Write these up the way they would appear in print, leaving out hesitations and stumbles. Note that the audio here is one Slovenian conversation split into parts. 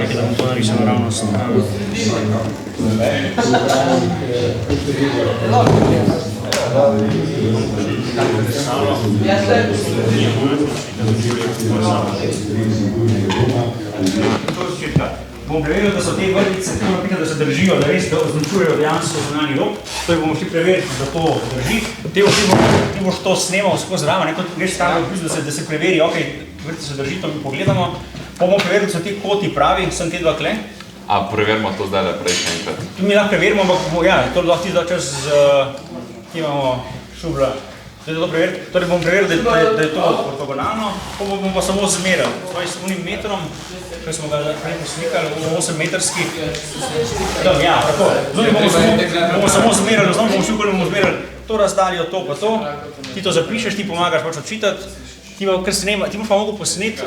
Nekaj, da bom to narisal naravnost. Bom preveril, da so te vrtice tako napite, da se držijo, da res označujejo dejansko zunanji rob. To bomo šli preveriti, da to drži. Ti boš to snemal skozi zraven, kot greš stavljati v prizu, da se preveri, ok, vrtice se drži, to mi pogledamo. Bomo preverili, da so ti koti pravi, sem te dva kle. A preverimo to zdaj prej še enkrat? Tu mi lahko preverimo, ampak ja, to lahko ti da čas ki imamo šubla. Torej bom preveril, da je to ortogonalno, pa bomo pa samo zmerali. S unim metrom, kaj smo ga prej poslikali, 8-metrski. Ja, tako. Bomo samo zmerali, znamo bomo šli, koliko bomo zmerali to razdaljo, to pa to. Ti to zapišeš, ti pomagaš pač odčitati. Ti boš pa mogel posneti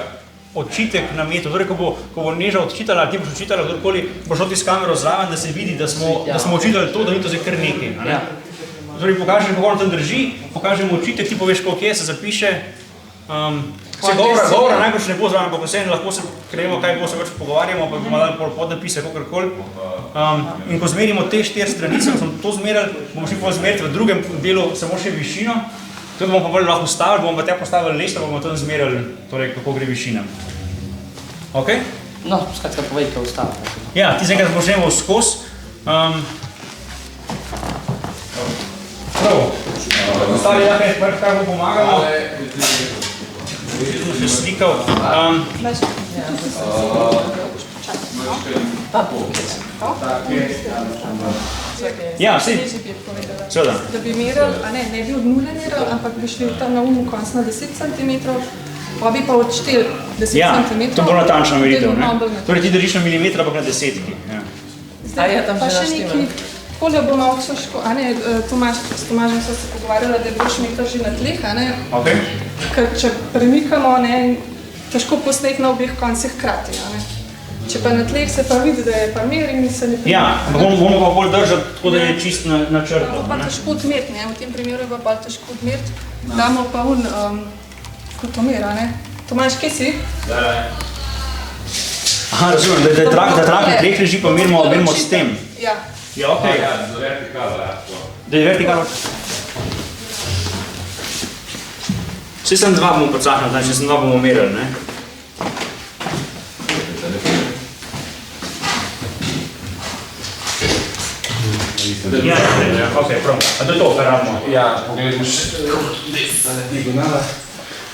odčitek na metu. Torej, ko bo Neža odčitala, ti boš odčitala, kdorkoli boš šel ti s kamero zraven, da se vidi, da smo odčitali to, da ni to zdaj kar nekaj. Torej, pokažem, kako on tam drži, pokažem očitek, ti poveš, koliko je, se zapiše. Govora najbolj ne bo zraven, ampak vseeno lahko se krejemo, kaj bo se več pogovarjamo, pa bomo dali podnapise, kakorkoli. In ko zmerimo te 4 stranice, ko smo to zmerali, bomo šli zmeriti v drugem delu samo še višino. To bomo pa bolj lahko ustavili, bomo pa te postavili lestro, bomo tam zmerali, torej, kako gre višina. Ok? No, skratka povej, kaj ustavili. Ja, ti z enkrat počnemo skozi. Prav, ostali lahko kaj bo pomagamo. Smo še slikal. Ja, vsi. Seveda. Da bi merili, ne bi od nule merili, ampak bi šli tam na konc na 10 cm, pa bi pa odšteli 10 cm. Ja, to bo natančno meritev. Torej ti držiš na milimetra, ampak na desetki. Pa še nekaj, takole bo malo težko, s Tomažem so se pogovarjala, da je boljš meter že na tleh, ker če premikamo, težko posneti na obeh koncih hkrati. Če pa na tleh se pa vidi, da je pa mer in se ne premika. Ja, bomo pa bolj držati, tako da je čist na črto. Pa težko odmeriti, v tem primeru je pa težko odmeriti. Damo pa kotomer, Tomaž, kje si? Aha, razumem, da trak na tleh leži, pa merimo s tem. Ja. Ja, okej. Za vertikalo, ja. Da je vertikalo. Vse sem dva bomo pocahnili, znači sem dva bomo merili, ne? Ja, okej, prav. A to je to, kar rabimo? Ja, pogledamo še diagonala.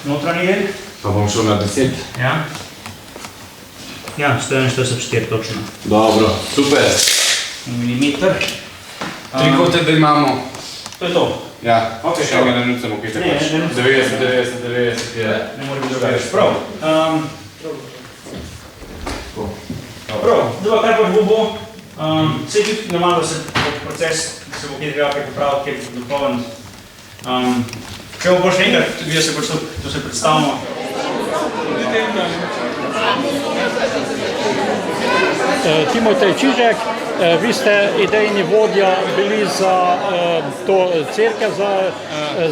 Notranji del? Pa bom šel na 10. Ja. Ja, 141, točno. Dobro, super. Milimeter. 3 kote, da imamo. To je to. Ja, še ga ne nucamo, kaj te pač. 90 je. Ne mora biti drugače. Prav. Prav, zdaj kar pač bo, vse tudi normalno, da se proces, da se bo kaj treba popraviti, kaj dopolniti. Če bo še enkrat, da se pač to se predstavimo. Timotej Čižek, vi ste idejni vodja bili za to cerkev, za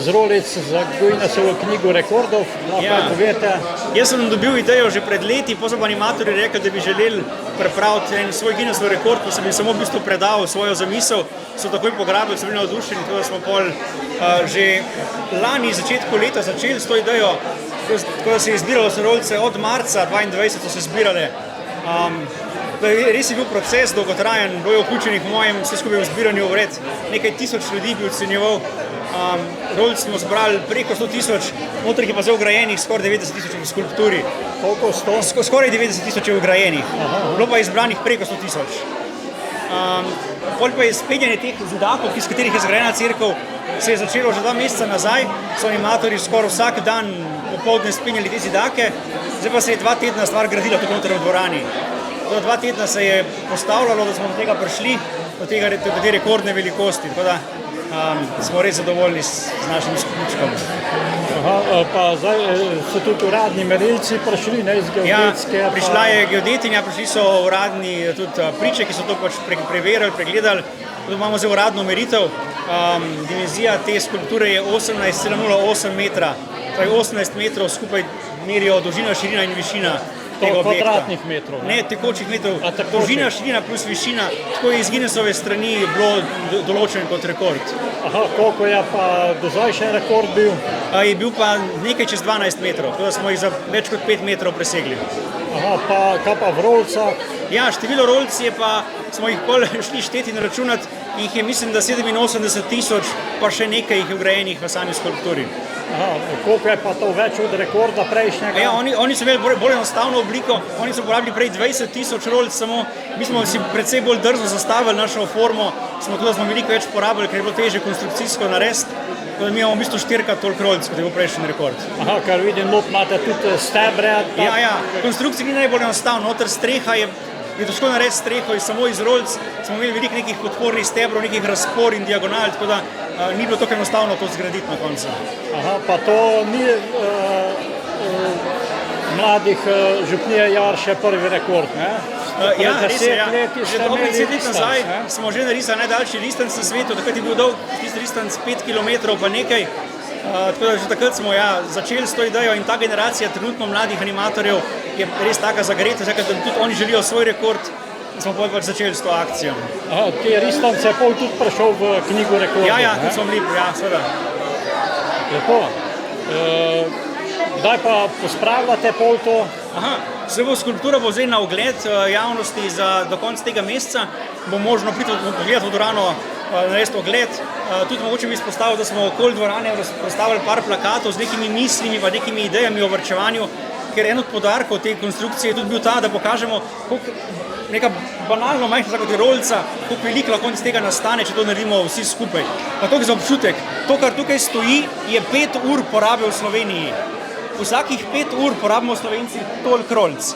Zrolic, za Guinnessovo knjigo rekordov. Lahko povete? Jaz sem dobil idejo že pred leti, potem so pa animatorji rekli, da bi želeli pripraviti en svoj Guinnessov rekord, ko sem jim samo v bistvu predal svojo zamisel, so takoj pograbili, so bili navdušeni, tako da smo pol že lani začetku leta začeli s to idejo, tako da se je zbiralo sodelavce od marca 2022 so se zbirale. Res je bil proces dolgotrajen, bilo je vključenih v mojem vse skupaj v zbiranju vred, nekaj tisoč ljudi bi ocenjeval. Rolc smo zbrali preko 100 tisoč, notri je pa zdaj ugrajenih skoraj 90 tisoč v skulpturi. Koliko 100? Skoraj 90 tisoč je ugrajenih, bilo pa je izbranih preko 100 tisoč. Potem pa je spenjanje teh zidakov, iz katerih je zgrajena cerkev, se je začelo že 2 meseca nazaj, so animatorji skoraj vsak dan popoldne spenjali te zidake, zdaj pa se je 2 tedna stvar gradila tukaj noter v dvorani. 2 tedna se je postavljalo, da smo do tega prišli, do te rekordne velikosti, tako da smo res zadovoljni z našim izključkom. Pa zdaj so tudi uradni merilci prišli, iz geodetske? Ja, prišla je geodetinja, prišli so uradni tudi priče, ki so to pač preverili, pregledali. Tudi imamo zdaj uradno meritev. Dimenzija te skulpture je 18,08 metra, torej 18 metrov skupaj merijo dolžina, širina in višina. tega objekta. Kvadratnih metrov? Ne, tekočih metrov. A, tekočih. Dolžina, širina plus višina, tako je iz Guinnessove strani bilo določen kot rekord. Aha, koliko je pa dozajšnji rekord bil? Je bil pa nekaj čez 12 metrov, tako da smo jih za več kot 5 metrov presegli. Aha, pa kaj pa v rolcah? Ja, število rolc je pa, smo jih pol šli šteti in računati, jih je mislim, da 87,000, pa še nekaj jih je vgrajenih v sami skulpturi. Aha, koliko je pa to več od rekorda prejšnjega? Ja, oni so imeli bolj enostavno obliko, oni so uporabili prej 20,000 rolc samo, mi smo si precej bolj drzno zastavili našo formo, smo veliko več porabili, ker je bilo težje konstrukcijsko narediti, tako da mi imamo v bistvu 4-krat toliko rolc, kot je bil prejšnji rekord. Aha, kar vidim, imate tudi stebre. Ja, konstrukcija ni najbolj enostavna, noter streha je težko narediti streho samo iz rolc, smo imeli veliko nekih podpornih stebrov, nekih razpor in diagonal, tako da ni bilo tako enostavno to zgraditi na koncu. Aha, pa to ni mladih župnije Jarše prvi rekord, ne? Ja, res je, ja. Že dobro 10 let nazaj ne? smo že narisali najdaljši listenc na svetu, takrat je bil dolg tisti listenc 5 km pa nekaj. Tako da že takrat smo začeli s to idejo in ta generacija trenutno mladih animatorjev je res taka zagreta, da tudi oni želijo svoj rekord, smo pač začeli s to akcijo. Aha, te ristanc je pol tudi prišel v knjigo rekordov. Ja, tudi smo bili, ja, seveda. Lepo. Kdaj pa pospravljate pol to? Aha, skulptura bo zdaj na ogled javnosti do konca tega meseca, bo možno priti pogledati v dvorano, narediti ogled. Tudi mogoče bi izpostavil, da smo okoli dvorane postavili par plakatov z nekimi mislimi pa nekimi idejami o varčevanju, ker en od poudarkov te konstrukcije je tudi bil ta, da pokažemo, koliko neka banalno majhna kot je rolca, koliko veliko lahko iz tega nastane, če to naredimo vsi skupaj. Pa toliko za občutek, to, kar tukaj stoji, je 5 ur porabe v Sloveniji. Vsakih 5 ur porabimo Slovenci toliko rolc.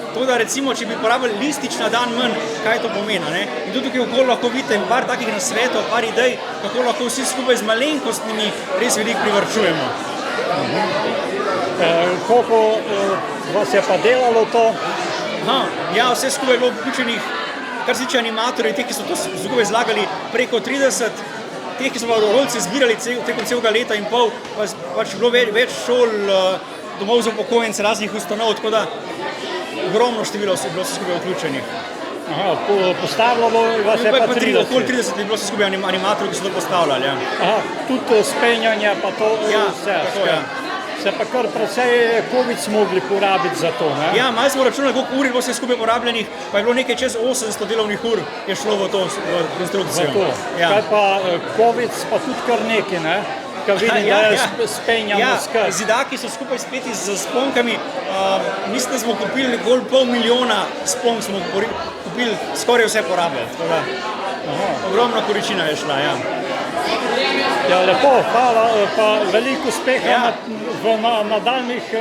Tako da recimo, če bi porabili listič na dan manj, kaj to pomeni, ne? In tudi tukaj okoli lahko vidite par takih nasvetov, par idej, kako lahko vsi skupaj z malenkostnimi res veliko privarčujemo. Koliko vas je pa delalo to? Ja, vse skupaj je bilo vključenih, kar se tiče animatorjev, teh, ki so to skupaj zlagali preko 30, teh, ki so pa rolce zbirali tekom celega leta in pol, pač bilo več šol, domov za upokojence, raznih ustanov, tako da ogromno število je bilo vse skupaj vključenih. Aha, postavljalo vas je pa 30? Okoli 30 je bilo vse skupaj animatorjev, ki so to postavljali, ja. Aha, tudi spenjanje pa to vse. Tako, ja. Se pa kar precej kovic mogli porabiti za to, ne? Ja, malo smo računali, koliko ur je bilo vse skupaj porabljenih, pa je bilo nekaj čez 800 delovnih ur, je šlo v to konstrukcijo. Za to. Ja. Kaj pa kovic pa tudi kar nekaj, ne? Kaj vidim, da je spenjamo skrat. Zidaki so skupaj speti z sponkami. Mislim, da smo kupili bolj $500,000 sponk, smo kupili skoraj vse porabe. Ogromna količina je šla, ja. Ja, lepo, hvala, pa veliko uspeha v nadaljnih,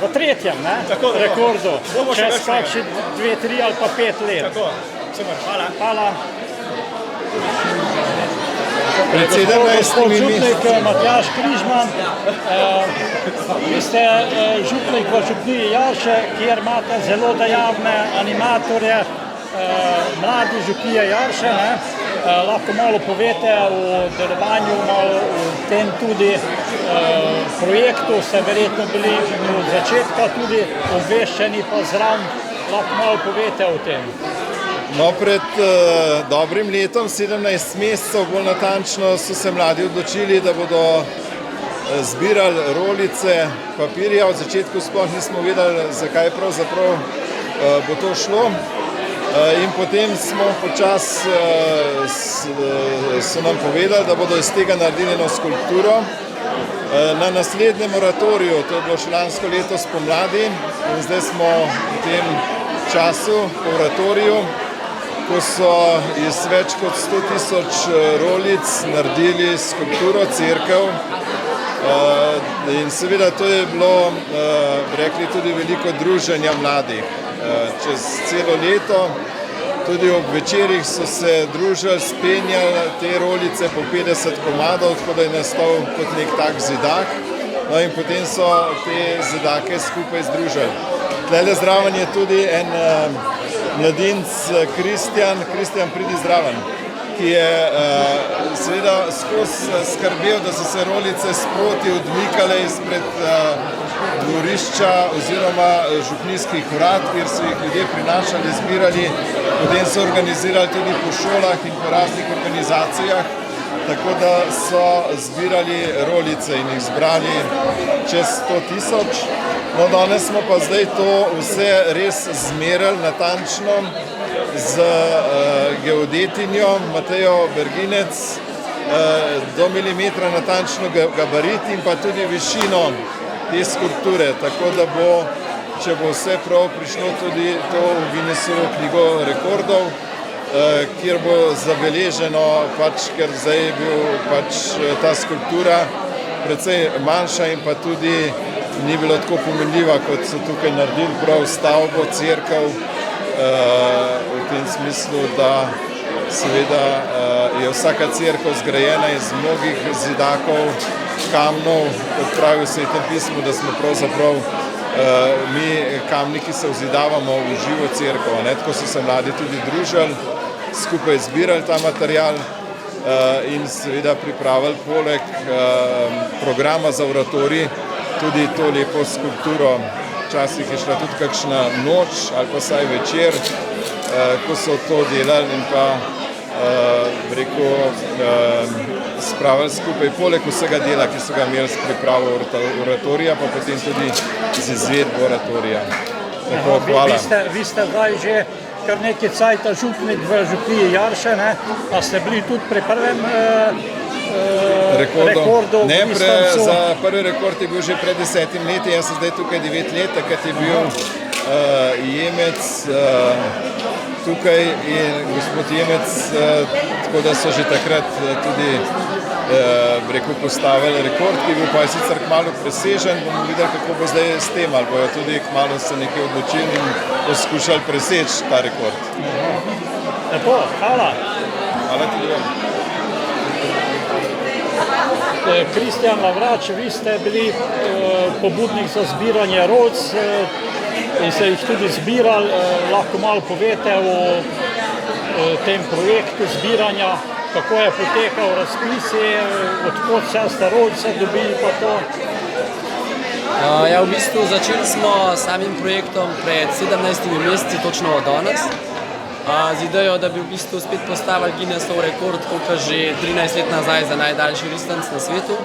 v tretjem, ne? Rekordu. Čez kakšni 2, 3 ali pa 5 let. Tako, super, hvala. Hvala. Pred 17 župnik Matjaž Križman, vi ste župnik v župniji Jarše, kjer imate zelo dejavne animatorje, mladi župnije Jarše, ne? Lahko malo povete o delovanju, malo o tem tudi projektu, ste verjetno bili od začetka tudi obveščeni, pa zraven lahko malo povete o tem. No, pred dobrim letom, 17 mesecev, bolj natančno, so se mladi odločili, da bodo zbirali rolice papirja. Od začetku sploh nismo vedeli, zakaj pravzaprav bo to šlo. In potem smo počasi, so nam povedali, da bodo iz tega naredili eno skulpturo. Na naslednjem moratoriju, to je bilo še lansko leto spomladi, in zdaj smo v tem času po moratoriju, ko so iz več kot 100,000 rolic naredili skulpturo, cerkev. In seveda to je bilo, rekli, tudi veliko druženja mladih. Čez celo leto, tudi ob večerih so se družili, spenjali te rolice po 50 komadov, tako da je nastal kot nek tak zidak. No in potem so te zidake skupaj združili. Tlele zraven je tudi en mladinec Kristjan, pridi zraven, ki je seveda skozi skrbel, da so se rolice sproti odmikale izpred dvorišča oziroma župnijskih urad, kjer so jih ljudje prinašali, zbirali, potem so organizirali tudi po šolah in po raznih organizacijah, tako da so zbirali rolice in jih zbrali čez 100 000. No, danes smo pa zdaj to vse res zmerili natančno z geodetinjo Matejo Berginec, do milimetra natančno gabarit in pa tudi višino te skulpture, tako da bo, če bo vse prav, prišlo tudi to v Guinnessovo knjigo rekordov, kjer bo zabeleženo, ker zdaj je bil ta skulptura precej manjša in pa tudi ni bilo tako pomenljiva, kot so tukaj naredili prav stavbo, cerkev, v tem smislu, da seveda je vsaka cerkev zgrajena iz mnogih zidakov, kamnov, kot pravi v Svetem pismu, da smo pravzaprav mi kamniki se vzidavamo v živo cerkev, tako so se mladi tudi družili, skupaj zbirali ta material in seveda pripravili poleg programa za oratorij tudi to lepo skulpturo. Včasih je šla tudi kakšna noč ali pa vsaj večer, ko so to delali in pa spravili skupaj, poleg vsega dela, ki so ga imeli s pripravo oratorija, pa potem tudi z izvedbo oratorija. Tako, hvala. Vi ste zdaj že kar nekaj cajta župnik v župniji Jarše, a ste bili tudi pri prvem rekordu? Ne, za prvi rekord je bil že pred 10 leti, jaz sem zdaj tukaj 9 let, takrat je bil Jemec tukaj in gospod Jemec, tako da so že takrat tudi postavili rekord, ki je bil pa sicer kmalu presežen. Bomo videli, kako bo zdaj s tem, ali bojo tudi kmalu se nekaj odločili in poskušali preseči ta rekord. Lepo, hvala. Hvala tudi vam. Kristjan Lavrač, vi ste bili pobudnik za zbiranje rolc in ste jih tudi zbirali. Lahko malo povete o tem projektu zbiranja, kako je potekal razpis, odkot ste rolce dobili pa to? Ja, v bistvu začeli smo s samim projektom pred 17 meseci, točno danes. Z idejo, da bi v bistvu spet postavili Guinnessov rekord, koliko že 13 let nazaj za najdaljši ristanc na svetu.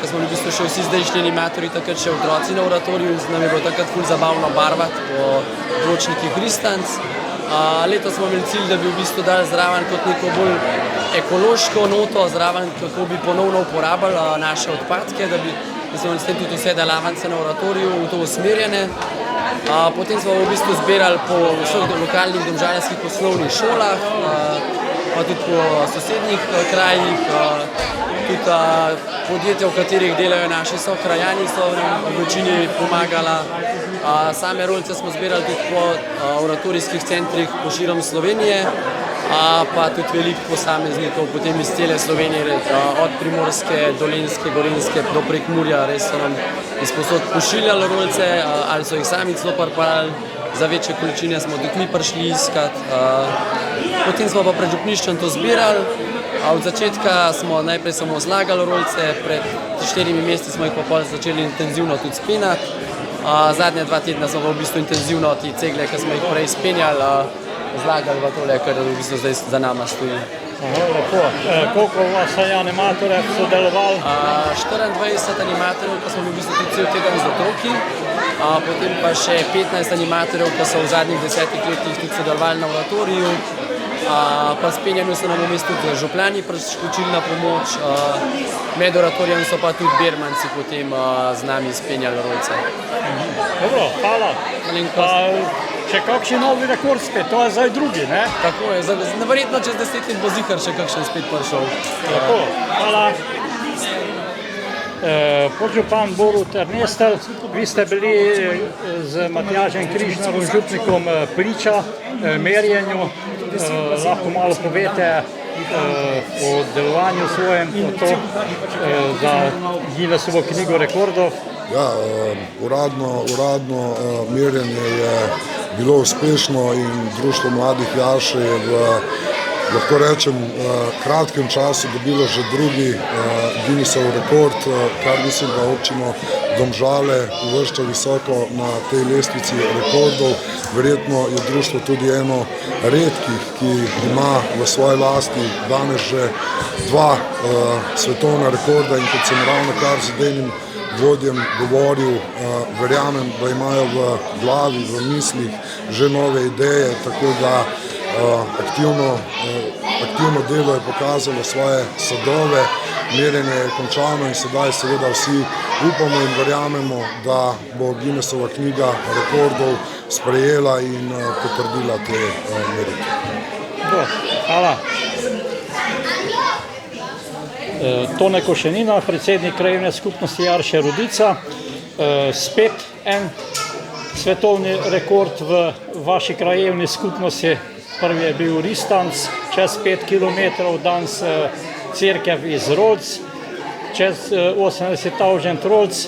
Ko smo v bistvu še vsi zdajšnji animatorji, takrat še otroci na oratoriju, nam je bilo takrat ful zabavno barvati po pločnikih ristanc. Letos smo imeli cilj, da bi v bistvu dali zraven kot neko bolj ekološko noto, zraven kako bi ponovno uporabili naše odpadke, da smo imeli s tem tudi vse delavnice na oratoriju v to usmerjene. Potem smo v bistvu zbirali po vseh lokalnih domžalskih osnovnih šolah, pa tudi po sosednjih krajih, tudi podjetja, v katerih delajo naši sokrajani, so nam v večini pomagala. Same rolce smo zbirali tudi po oratorijskih centrih po širom Slovenije, pa tudi veliko posameznikov potem iz cele Slovenije, od Primorske, Dolenjske, Gorenjske do Prekmurja, res so nam izposod pošiljali rolce ali so jih sami celo pripravili, za večje količine smo tudi mi prišli iskati. Potem smo pa pred župniščem to zbirali, od začetka smo najprej samo zlagali rolce, pred 4 meseci smo jih pa pol začeli intenzivno tudi spenjati. Zadnje 2 tedna smo v bistvu intenzivno te cegle, ki smo jih prej spenjali, zlagali v tole, kar v bistvu zdaj za nama stoji. Lepo. Koliko vas je animatorjev sodelovalo? 24 animatorjev, ki smo v bistvu tudi cel teden z otroki, potem pa še 15 animatorjev, ki so v zadnjih 10 letih tudi sodelovali na oratoriju. Pa spenjanju so nam v bistvu tudi župljani priskočili na pomoč, med oratorijem so pa tudi bermanci potem z nami spenjali rolce. Dobro, hvala. Še kakšen novi rekord spet, to je zdaj drugi, ne? Tako je, verjetno čez 10 let bo zihar še kakšen spet prišel. Tako, hvala. Podžupan Borut Ernestel, vi ste bili z Matjažem Križnarom, župnikom, priča merjenju. Lahko malo povete o delovanju svojem, za Guinnessovo knjigo rekordov. Ja, uradno merjenje je bilo uspešno in Društvo mladih Jarše je v, lahko rečem, kratkem času dobilo že drugi Guinnessov rekord, kar mislim, da občino Domžale uvršča visoko na tej lestvici rekordov. Verjetno je društvo tudi eno redkih, ki ima v svoji lasti danes že 2 svetovna rekorda in kot sem ravnokar z idejnim vodjem govoril, verjamem, da imajo v glavi, v mislih že nove ideje, tako da aktivno delo je pokazalo svoje sadove, merjenje je končano in sedaj seveda vsi upamo in verjamemo, da bo Guinnessova knjiga rekordov sprejela in potrdila te meritve. Hvala. Tone Košenina, predsednik krajevne skupnosti Jarše Rudica. Spet en svetovni rekord v vaši krajevni skupnosti. Prvi je bil Ristanc, čez 5 km, danes cerkev iz Rolc, čez 80.000 Rolc.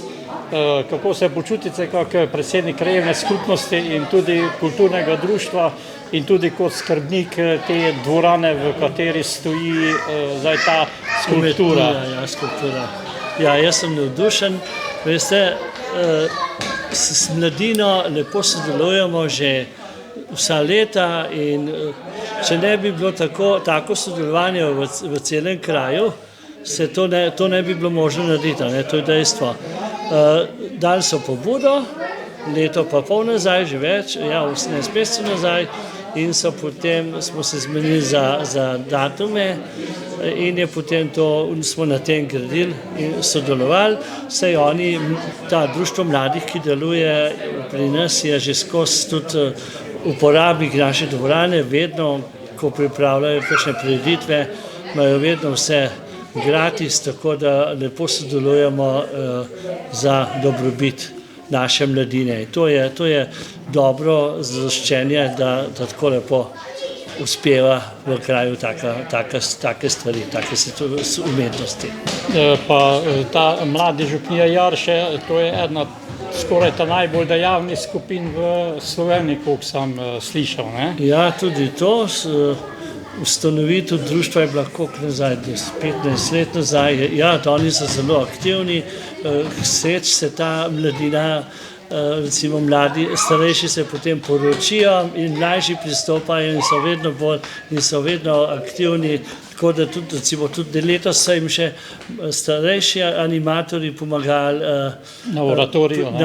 Kako se počutite kot predsednik krajevne skupnosti in tudi kulturnega društva in tudi kot skrbnik te dvorane, v kateri stoji zdaj ta skulptura? Skulptura. Ja, jaz sem navdušen. Veste, s mladino lepo sodelujemo že vsa leta in če ne bi bilo tako sodelovanje v celem kraju, se to ne bi bilo možno narediti, to je dejstvo. Dali so pobudo, leto pa pol nazaj, že več, 18 mesecev nazaj, in potem smo se zmenili za datume in je potem smo na tem gradili in sodelovali. Saj oni, ta društvo mladih, ki deluje pri nas, je že skozi tudi uporabnik naše dvorane, vedno, ko pripravljajo kakšne prireditve, imajo vedno vse gratis, tako da lepo sodelujemo za dobrobit naše mladine. To je dobro zadoščenje, da tako lepo uspeva v kraju take stvari, take umetnosti. Pa ta mladi župnija Jarše, to je ena skoraj ta najbolj dejavnih skupin v Sloveniji, koliko sem slišal, ne? Ja, tudi to. Ustanovitev društva je bila koliko nazaj, 15 let nazaj. Ja, oni so zelo aktivni, seč se ta mladina, recimo mladi, starejši se potem poročijo in mlajši pristopajo in so vedno aktivni, tako da tudi letos so jim še starejši animatorji pomagali na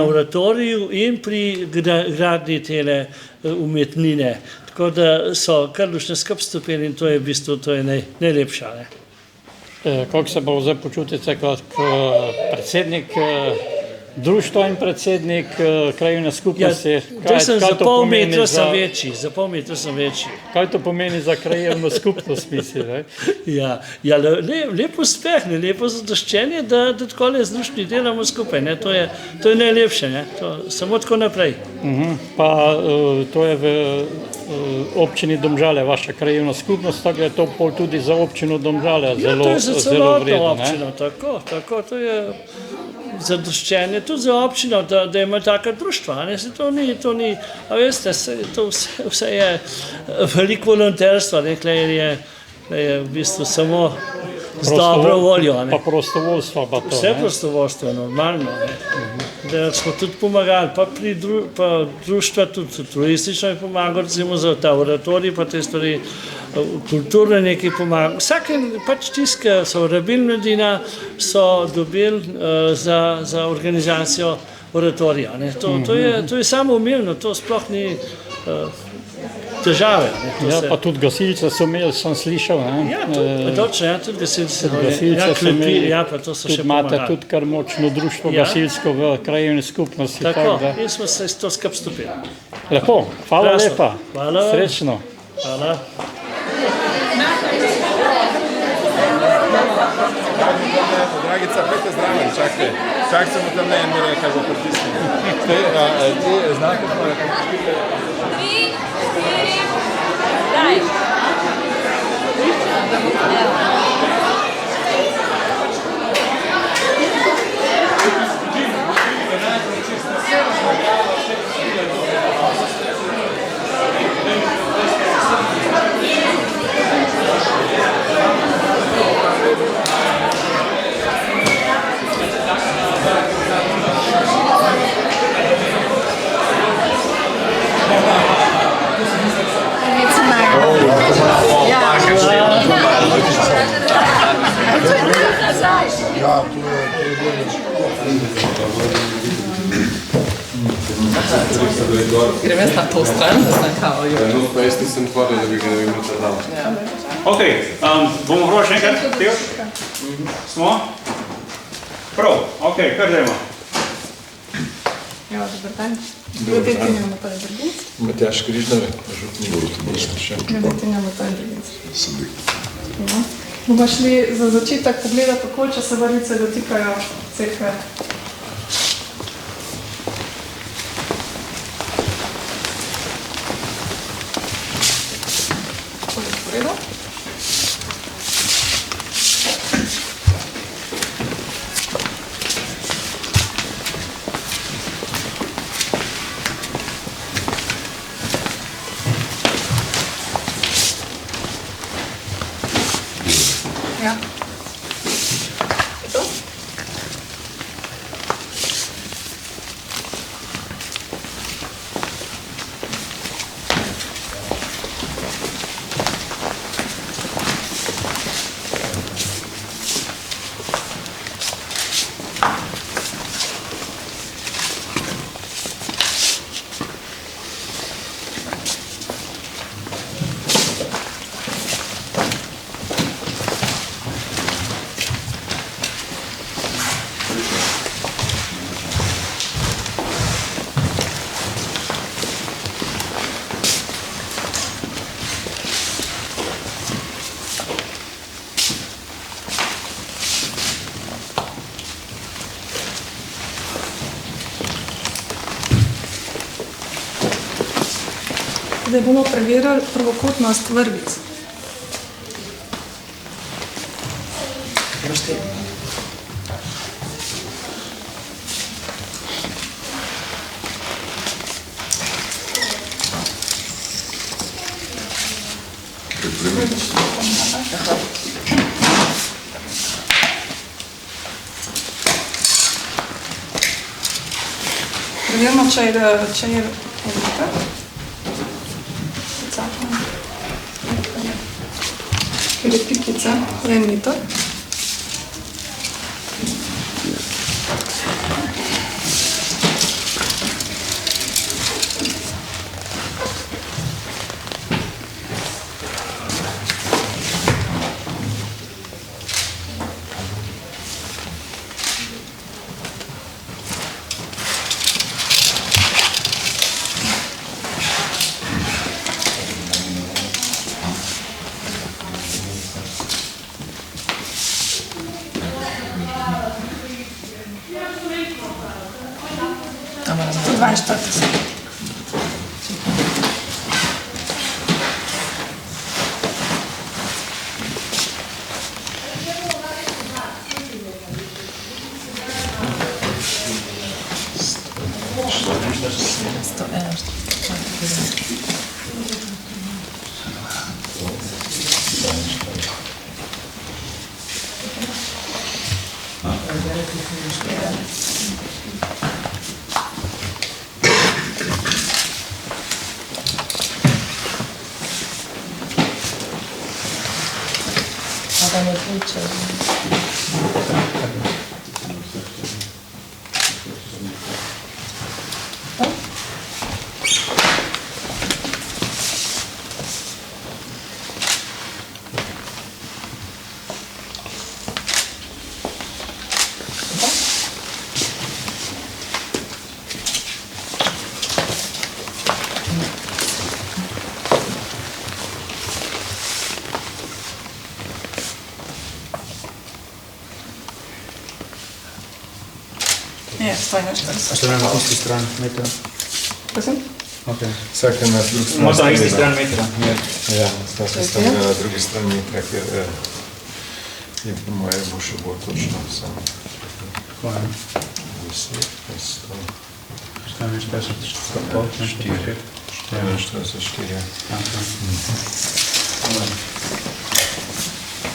oratoriju in pri gradnji tele umetnine. Tako da so kar lušne skupaj stopili in to je v bistvu najlepša. Kako se bo zdaj počutite kot predsednik društva in predsednik krajevne skupnosti? Za pol metra sem večji. Kaj to pomeni za krajevno skupnost, misli? Ja, lep uspeh, lepo zadoščenje, da takole združni delamo skupaj. To je najlepše, samo tako naprej. Pa to je v občini Domžale, vaša krajevna skupnost, tako je to tudi za občino Domžale zelo vredno. To je za celotno občino, tako, to je zadoščenje tudi za občino, da ima taka društva. To ni, a veste, to vse je veliko volonterstva, je v bistvu samo z dobro voljo. Pa prostovoljstvo pa to. Vse prostovoljstvo, normalno. Da smo tudi pomagali, pa društva tudi turistično je pomagal, recimo za ta oratorij, pa te stvari, kulturno nekaj pomagal. Vsake pač tiske so rabili mladina, so dobili za organizacijo oratorija. To je samoumevno, to sploh ni težave. Pa tudi gasilce so imeli, sem slišal. Točno, tudi gasilce. Tudi imate tudi kar močno društvo gasilsko v krajevni skupnosti. Tako, in smo se to skupaj stopili. Lepo, hvala lepa. Srečno. Hvala. Dragica, pejte zdraven, čakajte. Čak se mu tam ne mora, kaj bo pritisnil. Ti znate, kako je pritisnil? 3, 4, daj. Grem jaz na to stran, da sem kao. No, pa jaz nisem hodil, da bi ga ne minuta dal. Ok, bomo prav še enkrat, Teo? Smo? Prav, ok, kar dajmo. Ja, dober dan. Vedetinja Matej Draginc. Matjaž Križnar, župni Borut. Vedetinja Matej Draginc. Bomo šli za začetek pogledati tako, če se vrvice dotikajo cerkve. Ja. Je to? Zdaj bomo preverili prvokotnost vrvic. Preverimo, če je velika. Ker je pikica, 1 meter. Je, 141. Što je na isti stran metra? Prosim? Ok. Vsak je na drugi strani. Možda na isti stran metra. Ja, vsak je na drugi strani metra, ker je po moje bo še bolj točno samo. Kaj je? 10, 100. 44. 44.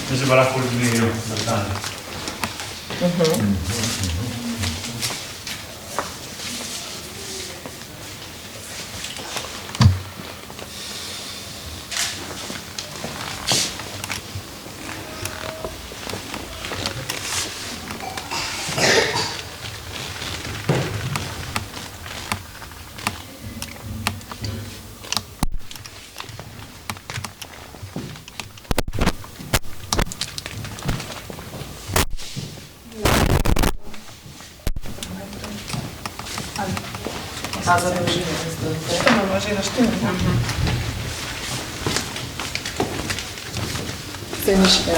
Zdaj se pa lahko odmerijo na dan. A za dolžino. To imamo že naštevano. Saj ni še ne.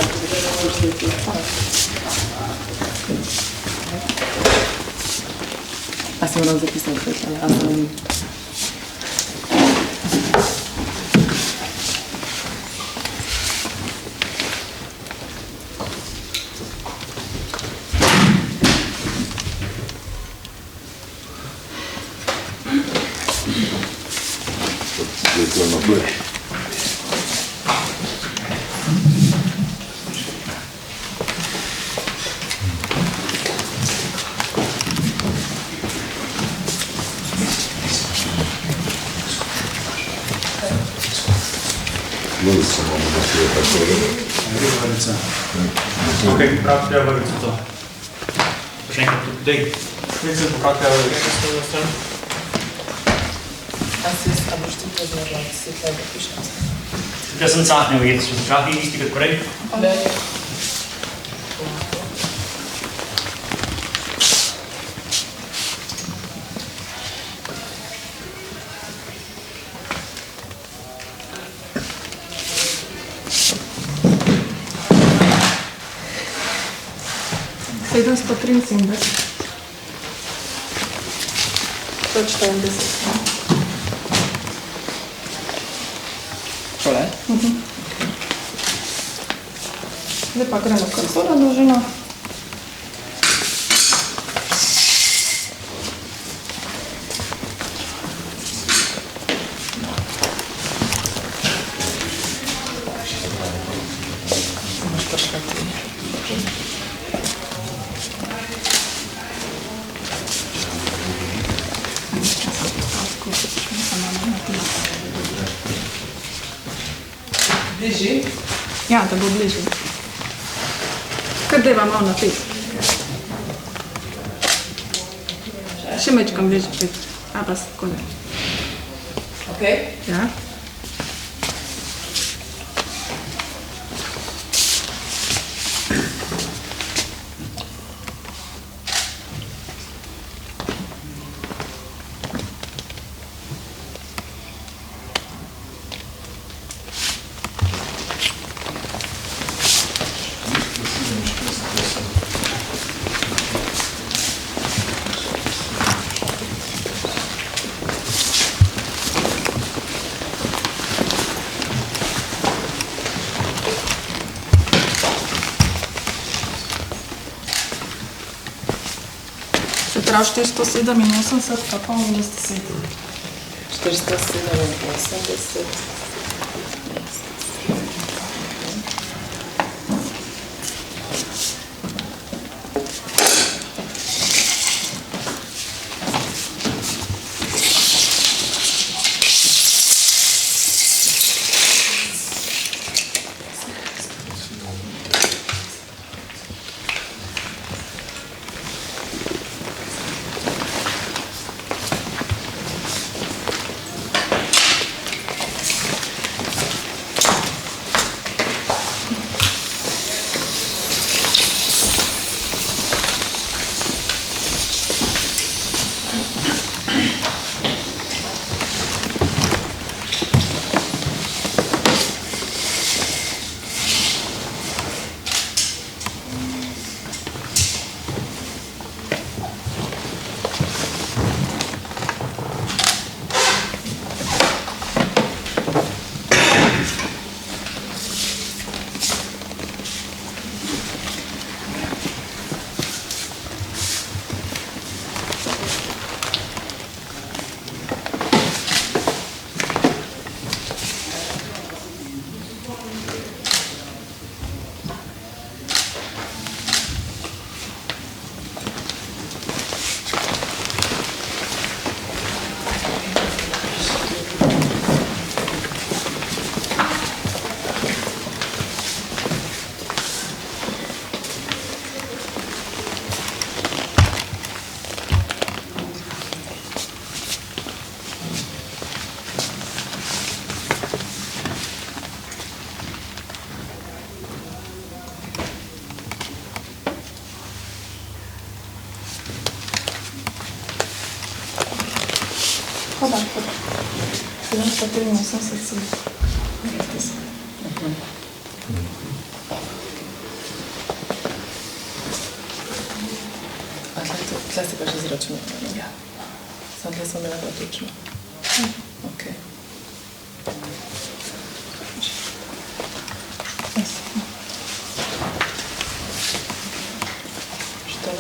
A si moram zapisati, a sem... Okej, prav treba vrti to. Še enkrat tudi, dej. Vidite, prav treba vrti. A boš ti predložila, da si treba pišati? Jaz sem cahne ujet, so začahi isti kot korej. Ne. Sedemsto 73. 140. Tole? Zdaj pa gremo kar na dolžino. Bliži? Ja, da bo bližje. Kar deva malo napet. Še mečkam bližje pet. A pa skole. Okej? Ja. Se pravi 487, pa pa 80. 487. pa 83. Tle si pa še zračunala, ne? Ja. Sam tle sem imela pa točno. Ok. Što?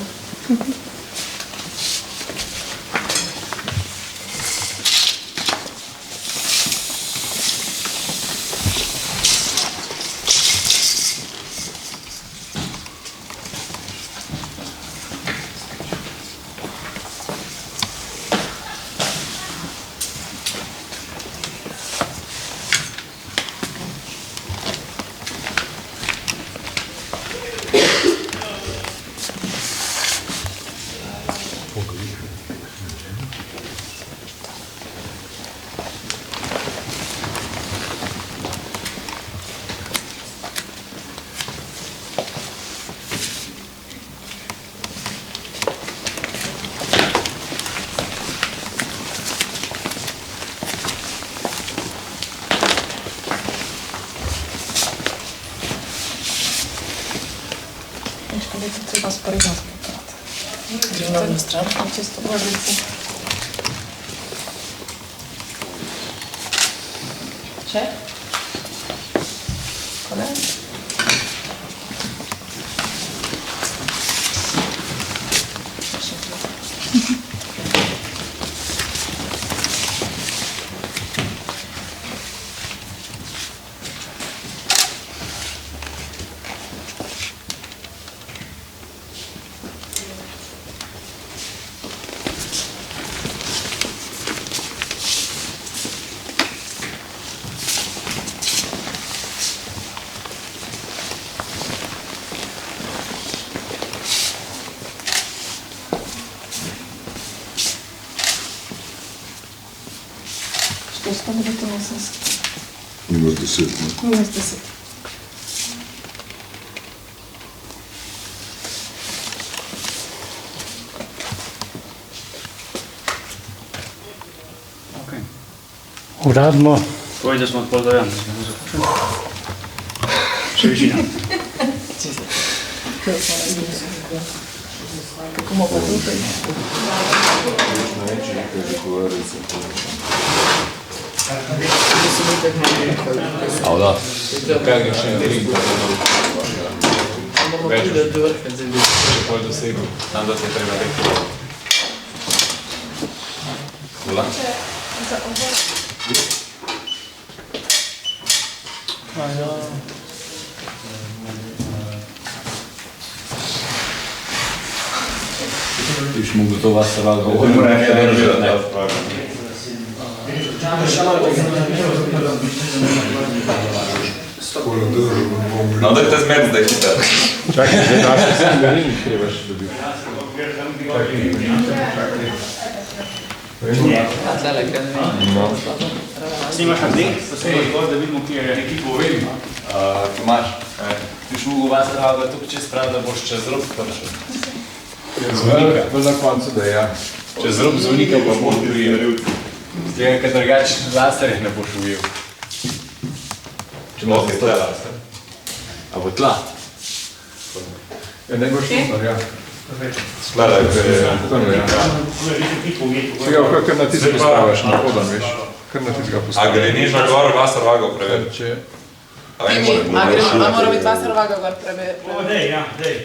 Škodite treba sporedno spokrati. Gremo na stran, čisto vrlici. Še? Konec? Što smo bili to mesenski? Imaš 10, ne? Imaš 10. Uradno. Povej, da smo odpol do Jana. Še višina. Kako mo pa tukaj? A da, kaj greš še drink? Več še pol dosegel, tam da se treba reči. Hvala. Tiš mu gotova se rada No, daj te zmed zdaj hiter. Čakaj, zdaj naši sem ga ni treba še dobiti. Snimaš na dek, pa se bo da vidimo, kje je ekipo vem. Tomaš, tiš mu gotova se rada tukaj čez prav, da boš čez rob prišel. Zvonika. To na koncu, da ja. Čez rob zvonika pa boš prijel. Zdaj, kad drugač laserih ne boš ujel. Če boš to laser. A bo tla? Ja, ne boš tukaj, ja. Skladaj, Tega, kar na ti se postaviš na podan, veš. Kar na ti se ga postaviš. A gre nižno gor, vasar vago preveriti? A mora biti vasar vaga gor preveriti? Dej, ja, dej.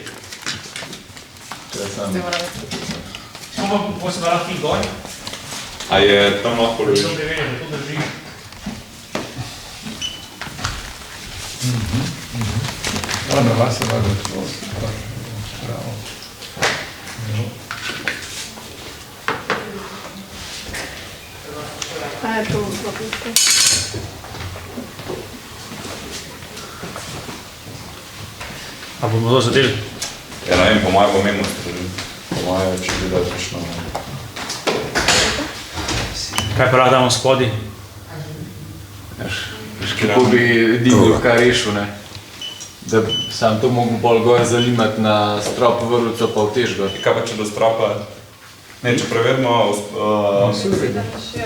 Zdaj mora biti. Samo bo se lahko ti gor. A je tam lahko ljudi? Sem preveril, da to drži. Na vasar vaga to. Bravo. A je to zlopitko. A bomo to zadeli? Ja, ne vem, po moje pomembnosti. Po moje, če bi da prišlo. Kaj pa lahko damo spodi? Kako bi Diglo kaj rešil, ne? Da sam to mogo bolj gor zanimati na strop vrvico pa v tež gor. Kaj pa če do stropa? Ne, če preverimo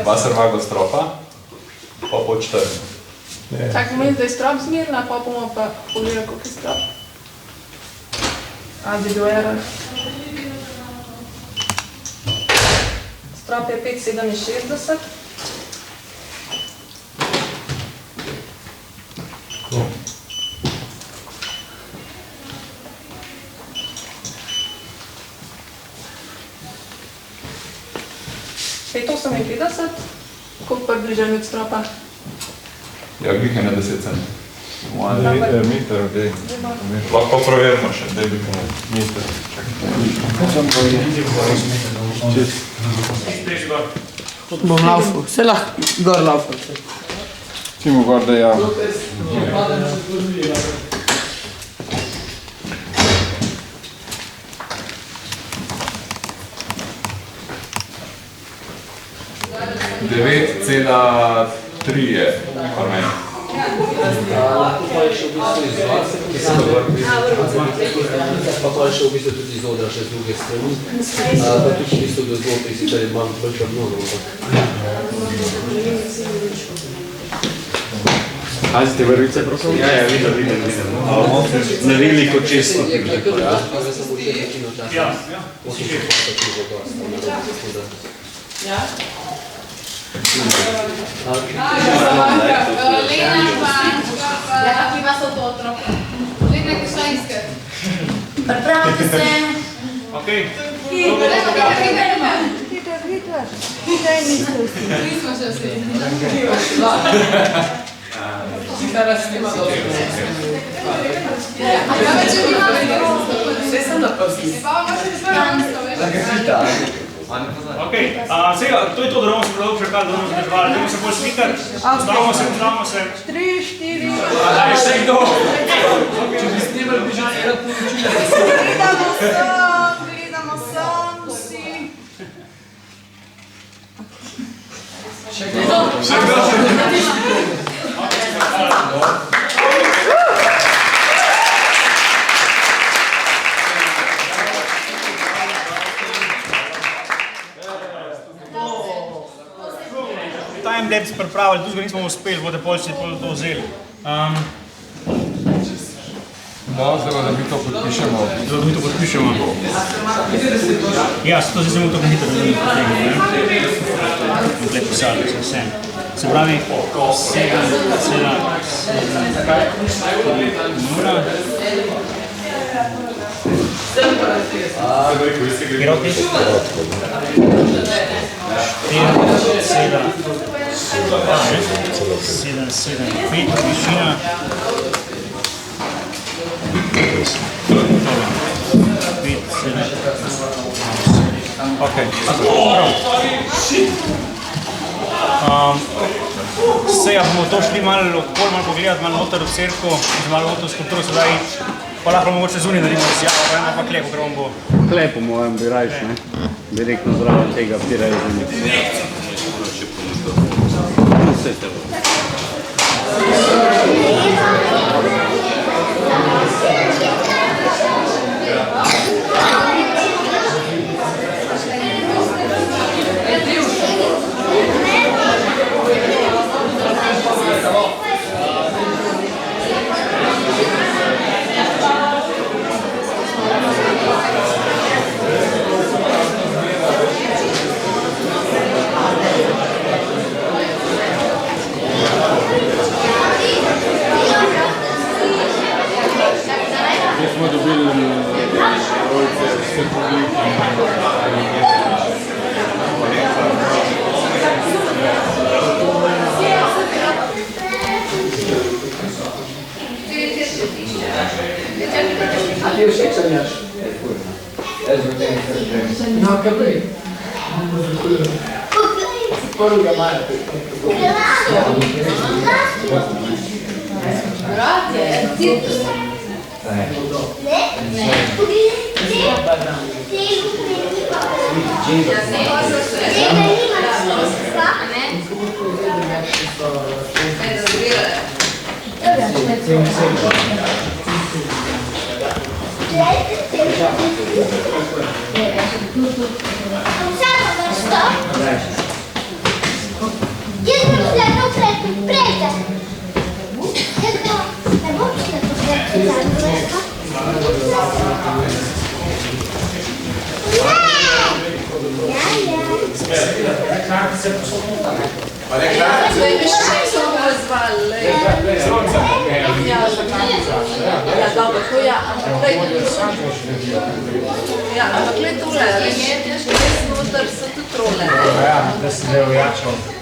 vasar vago stropa, pa po 4. Tako pomeni, da je strop zmerna, pa bomo pa pogledali, koliko je strop. Adiduera. Strop je 5,67. Pet 58, koliko pa je bližanje od stropa? Ja, glih je na 10 cm. Meter, dej. Lahko preverimo še, dej bi pomoč. Meter, čakaj. Bom laufal, vse lahko gor laufal. Timo gor, da ja. Devet cela 3 je, kar meni. Lahko pa je še v bistvu izvod, ki se dovrbi, pa pa je še v bistvu tudi iz odra, še z druge strani, pa tudi v bistvu do zlotih, sicer imam bolj črnono. Pazite vrvice, prosim? Ja, vidim. Narili kot čisto. Ja. Kakvi vas od otrok? Lena, kaj šta iskat? Pripravite se. Okej. Hitro. Nismo še vsi. Teraz nema dobro. A ja već je bila Vse sem na prsti. Pa vam možete sve Okej, to je to, da bomo se prav še kaj, da bomo zadrževali. Dajmo se bolj slikati. Ustavimo se. 3, 4. Daj, še kdo. Če bi snimali, bi že cela poročila. Gledamo sem, vsi. Še kdo. Timelapse pripravili, tudi ga nismo uspeli, bodo polci to vzeli. Zdaj da mi to podpišemo. Ja, to zdaj se mu to hitro da tukaj pisali, vse. Se pravi, 7,7 Roki? 7,5 višina. Okay. Sej, bomo to šli malo pogledati, malo noter v cerko, malo noter v skulpturo, sedaj pa lahko mogoče zunaj naredimo izjavo, pa klepo, ker vam bo. Klepo mojem bi rajš, ne? Direktno zraven tega pirajo zunaj. Vse te bo. Smo dobili rojce, vse publiki. A ti všeč sanjaš? No, kaj bi? Prvega maja. Jedno Zdaj veš, če so ga zvali. Ja, dobro, to ja, ampak daj tudi ja, ampak gled tole, veš, noter so tudi role. Ja, da si zdaj ojačal.